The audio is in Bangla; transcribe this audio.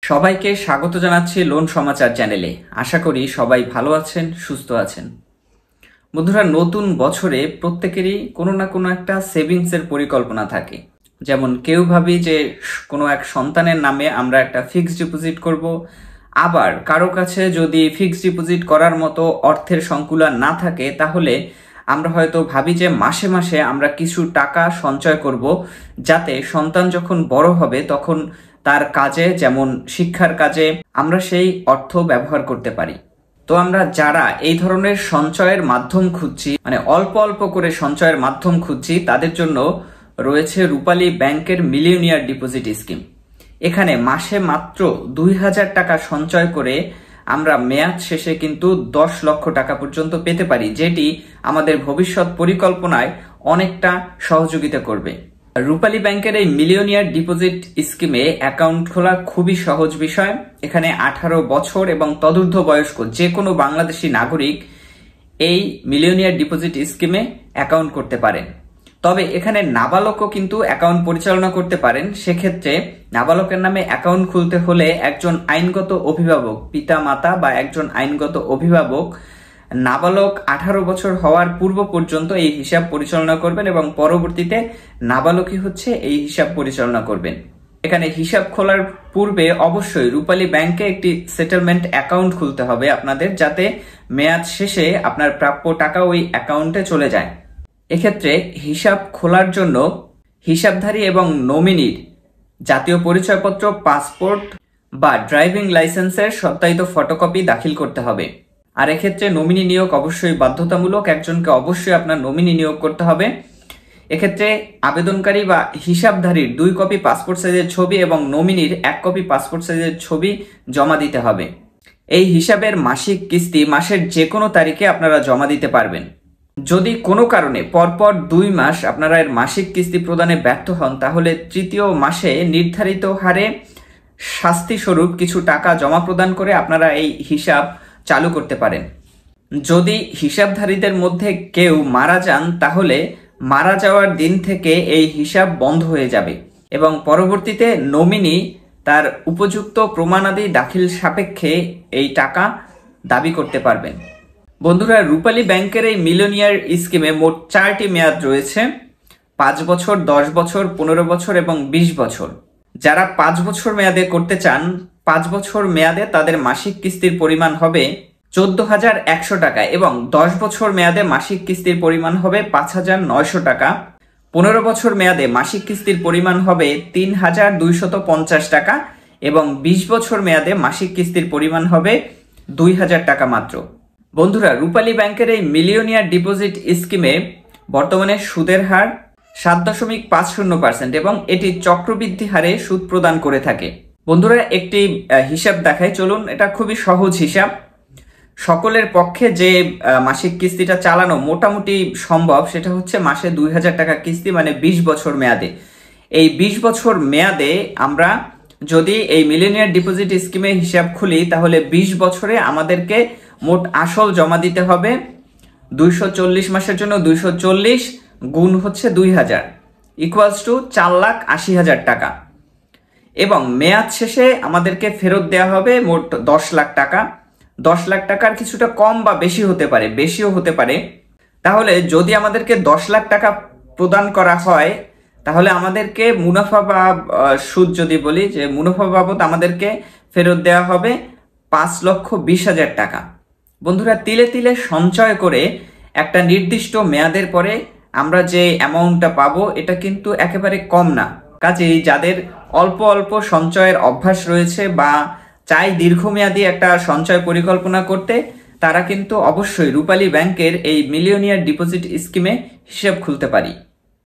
সবাইকে স্বাগত জানাচ্ছি লোন সমাচার চ্যানেলে। আশা করি সবাই ভালো আছেন, সুস্থ আছেন। বন্ধুরা, নতুন বছরে প্রত্যেকেরই কোনো না কোনো একটা সেভিংসের পরিকল্পনা থাকে। যেমন কেউ ভাবি যে কোনো এক সন্তানের নামে আমরা একটা ফিক্সড ডিপোজিট করব, আবার কারো কাছে যদি ফিক্সড ডিপোজিট করার মতো অর্থের সংকুলান না থাকে তাহলে আমরা হয়তো ভাবি যে মাসে মাসে আমরা কিছু টাকা সঞ্চয় করব, যাতে সন্তান যখন বড় হবে তখন তার কাজে, যেমন শিক্ষার কাজে, আমরা সেই অর্থ ব্যবহার করতে পারি। তো আমরা যারা এই ধরনের সঞ্চয়ের মাধ্যম খুঁজছি, মানে অল্প অল্প করে সঞ্চয়ের মাধ্যম খুঁজছি, তাদের জন্য রয়েছে রূপালী ব্যাংকের মিলিয়নিয়ার ডিপোজিট স্কিম। এখানে মাসে মাত্র 2000 টাকা সঞ্চয় করে আমরা মেয়াদ শেষে কিন্তু 10 লক্ষ টাকা পর্যন্ত পেতে পারি, যেটি আমাদের ভবিষ্যৎ পরিকল্পনায় অনেকটা সহযোগিতা করবে। রূপালী ব্যাংকের এই মিলিয়নিয়ার ডিপোজিট স্কিমে অ্যাকাউন্ট খোলা খুবই সহজ বিষয়। এখানে 18 বছর এবং তদূর্ধ্ব বয়স্ক যে কোনো বাংলাদেশি নাগরিক এই মিলিয়নিয়ার ডিপোজিট স্কিমে অ্যাকাউন্ট করতে পারেন। তবে এখানে নাবালকও কিন্তু অ্যাকাউন্ট পরিচালনা করতে পারেন। সেক্ষেত্রে নাবালকের নামে অ্যাকাউন্ট খুলতে হলে একজন আইনগত অভিভাবক, পিতা মাতা বা একজন আইনগত অভিভাবক নাবালক 18 বছর হওয়ার পূর্ব পর্যন্ত এই হিসাব পরিচালনা করবেন এবং পরবর্তীতে নাবালকই হচ্ছে এই হিসাব পরিচালনা করবেন। এখানে হিসাব খোলার পূর্বে অবশ্যই রূপালী ব্যাংকে একটি সেটেলমেন্ট অ্যাকাউন্ট খুলতে হবে আপনাদের, যাতে মেয়াদ শেষে আপনার প্রাপ্য টাকা ওই অ্যাকাউন্টে চলে যায়। এক্ষেত্রে হিসাব খোলার জন্য হিসাবধারী এবং নমিনির জাতীয় পরিচয়পত্র, পাসপোর্ট বা ড্রাইভিং লাইসেন্সের সত্যায়িত ফটোকপি দাখিল করতে হবে। আর এক্ষেত্রে নমিনি নিয়োগ অবশ্যই বাধ্যতামূলক, একজনকে অবশ্যই আপনার নমিনি নিয়োগ করতে হবে। এক্ষেত্রে আবেদনকারী বা হিসাবধারীর 2 কপি পাসপোর্ট সাইজের ছবি এবং নমিনির 1 কপি পাসপোর্ট সাইজের ছবি জমা দিতে হবে। এই হিসাবের মাসিক কিস্তি মাসের যে কোনো তারিখে আপনারা জমা দিতে পারবেন। যদি কোনো কারণে পরপর 2 মাস আপনারা এর মাসিক কিস্তি প্রদানে ব্যর্থ হন, তাহলে তৃতীয় মাসে নির্ধারিত হারে শাস্তি স্বরূপ কিছু টাকা জমা প্রদান করে আপনারা এই হিসাব চালু করতে পারেন। যদি হিসাবধারীদের মধ্যে কেউ মারা যান, তাহলে মারা যাওয়ার দিন থেকে এই হিসাব বন্ধ হয়ে যাবে এবং পরবর্তীতে নমিনি তার উপযুক্ত প্রমাণাদি দাখিল সাপেক্ষে এই টাকা দাবি করতে পারবেন। বন্ধুরা, রূপালী ব্যাংকের এই মিলিয়নিয়ার স্কিমে মোট 4টি মেয়াদ রয়েছে: 5 বছর, 10 বছর, 15 বছর এবং 20 বছর। যারা 5 বছর মেয়াদে করতে চান, 5 বছর মেয়াদে তাদের মাসিক কিস্তির পরিমাণ হবে 14,100 টাকা এবং 10 বছর মেয়াদে মাসিক কিস্তির পরিমাণ হবে 5,900 টাকা। 15 বছর মেয়াদে মাসিক কিস্তির পরিমাণ হবে 3,250 টাকা এবং 20 বছর মেয়াদে মাসিক কিস্তির পরিমাণ হবে 2,000 টাকা মাত্র। বন্ধুরা, রূপালী ব্যাংকের এই মিলিয়নিয়ার ডিপোজিট স্কিমে বর্তমানে সুদের হার 7.50% এবং এটি চক্রবৃদ্ধি হারে সুদ প্রদান করে থাকে। বন্ধুরা, একটি হিসাব দেখাই, চলুন। এটা খুবই সহজ হিসাব। সকলের পক্ষে যে মাসিক কিস্তিটা চালানো মোটামুটি সম্ভব, সেটা হচ্ছে মাসে 2,000 টাকা কিস্তি, মানে 20 বছর মেয়াদে। এই 20 বছর মেয়াদে আমরা যদি এই মিলিয়নিয়ার ডিপোজিট স্কিমে হিসাব খুলি, তাহলে 20 বছরে আমাদেরকে মোট আসল জমা দিতে হবে 240 মাসের জন্য 240 গুণ হচ্ছে 2000 ইকুয়ালস টু 4,80,000 টাকা এবং মেয়াদ শেষে আমাদেরকে ফেরত দেওয়া হবে মোট 10 লাখ টাকা। 10 লাখ টাকার কিছুটা কম বা বেশি হতে পারে, বেশিও হতে পারে। তাহলে যদি আমাদেরকে 10 লাখ টাকা প্রদান করা হয়, তাহলে আমাদেরকে মুনাফা বা সুদ যদি বলি, যে মুনাফা বাবদ আমাদেরকে ফেরত দেওয়া হবে 5,20,000 টাকা। বন্ধুরা, তিলে তিলে সঞ্চয় করে একটা নির্দিষ্ট মেয়াদের পরে আমরা যে অ্যামাউন্টটা পাবো, এটা কিন্তু একেবারে কম না। কাজেই যাদের অল্প অল্প সঞ্চয়ের অভ্যাস রয়েছে বা চাই দীর্ঘমেয়াদী একটা সঞ্চয় পরিকল্পনা করতে, তারা কিন্তু অবশ্যই রূপালী ব্যাংকের এই মিলিয়নিয়ার ডিপোজিট স্কিমে হিসাব খুলতে পারি।